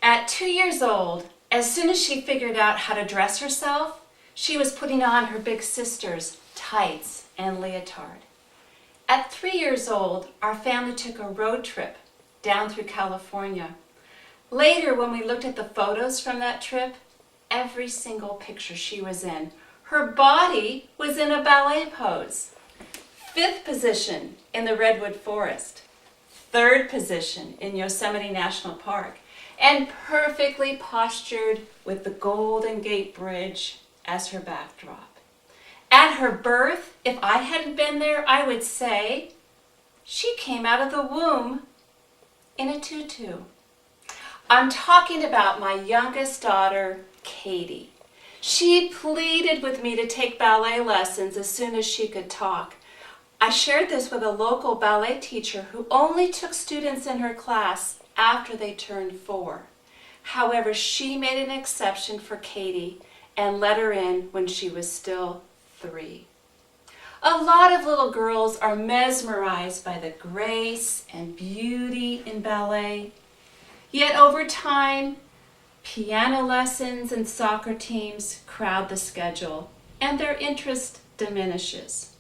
At 2 years old, as soon as she figured out how to dress herself, she was putting on her big sister's tights and leotard. At 3 years old, our family took a road trip down through California. Later, when we looked at the photos from that trip, every single picture she was in, her body was in a ballet pose. 5th position in the Redwood Forest, 3rd position in Yosemite National Park, and perfectly postured with the Golden Gate Bridge as her backdrop. At her birth, if I hadn't been there, I would say she came out of the womb in a tutu. I'm talking about my youngest daughter, Katie. She pleaded with me to take ballet lessons as soon as she could talk. I shared this with a local ballet teacher who only took students in her class after they turned 4. However, she made an exception for Katie and let her in when she was still 3. A lot of little girls are mesmerized by the grace and beauty in ballet. Yet over time, piano lessons and soccer teams crowd the schedule, and their interest diminishes.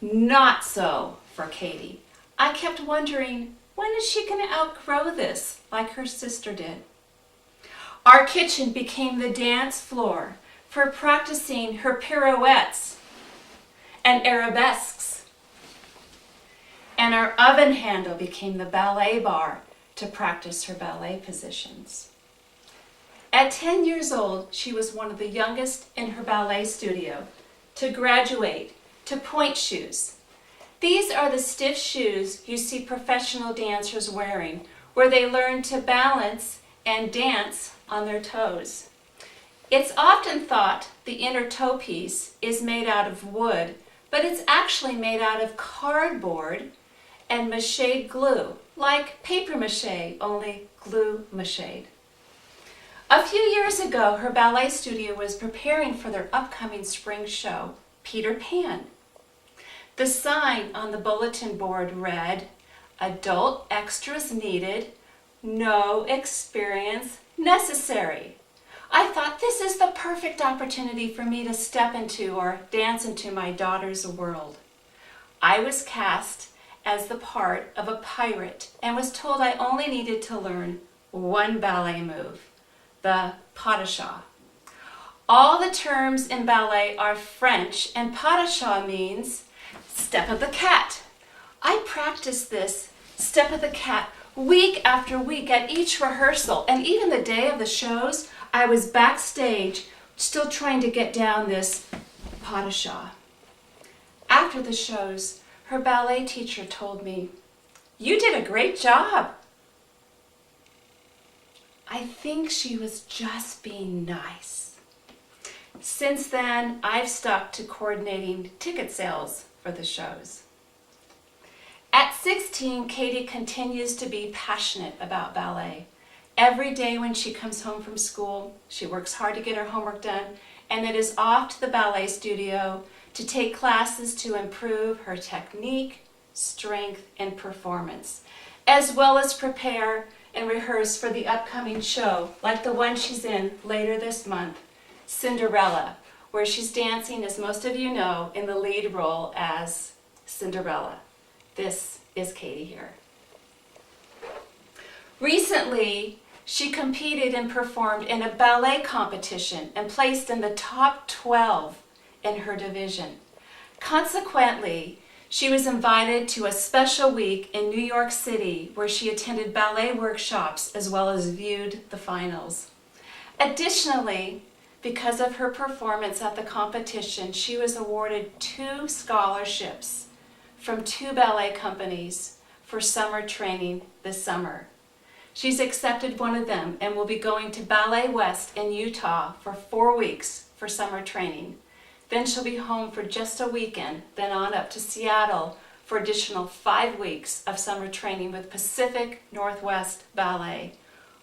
Not so for Katie. I kept wondering, when is she going to outgrow this like her sister did? Our kitchen became the dance floor for practicing her pirouettes and arabesques. And our oven handle became the ballet bar to practice her ballet positions. At 10 years old, she was one of the youngest in her ballet studio to graduate to point shoes. These are the stiff shoes you see professional dancers wearing, where they learn to balance and dance on their toes. It's often thought the inner toe piece is made out of wood, but it's actually made out of cardboard and mache glue, like paper mache, only glue mached. A few years ago, her ballet studio was preparing for their upcoming spring show, Peter Pan. The sign on the bulletin board read, "Adult extras needed, no experience necessary." I thought, this is the perfect opportunity for me to step into or dance into my daughter's world. I was cast as the part of a pirate and was told I only needed to learn one ballet move, the pas de chat. All the terms in ballet are French, and pas de chat means step of the cat. I practiced this step of the cat week after week at each rehearsal, and even the day of the shows, I was backstage still trying to get down this pas de chat. After the shows, her ballet teacher told me, "You did a great job." I think she was just being nice. Since then, I've stuck to coordinating ticket sales for the shows. At 16, Katie continues to be passionate about ballet. Every day when she comes home from school, she works hard to get her homework done, and then is off to the ballet studio to take classes to improve her technique, strength, and performance, as well as prepare and rehearse for the upcoming show, like the one she's in later this month, Cinderella, where she's dancing, as most of you know, in the lead role as Cinderella. This is Katie here. Recently, she competed and performed in a ballet competition and placed in the top 12 in her division. Consequently, she was invited to a special week in New York City where she attended ballet workshops as well as viewed the finals. Additionally, because of her performance at the competition, she was awarded 2 scholarships from 2 ballet companies for summer training this summer. She's accepted one of them and will be going to Ballet West in Utah for 4 weeks for summer training. Then she'll be home for just a weekend, then on up to Seattle for additional 5 weeks of summer training with Pacific Northwest Ballet,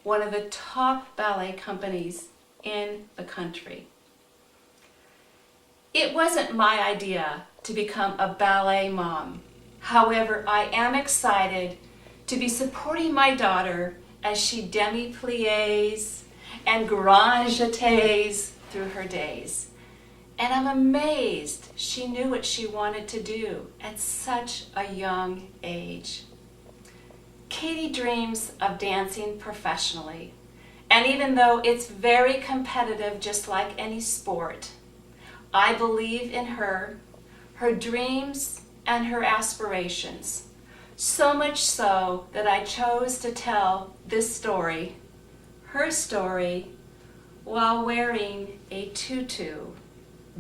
one of the top ballet companies in the country. It wasn't my idea to become a ballet mom. However, I am excited to be supporting my daughter as she demi-plies and grand jetés through her days. And I'm amazed she knew what she wanted to do at such a young age. Katie dreams of dancing professionally, and even though it's very competitive, just like any sport, I believe in her dreams, and her aspirations. So much so that I chose to tell this story, her story, while wearing a tutu,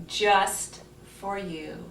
just for you.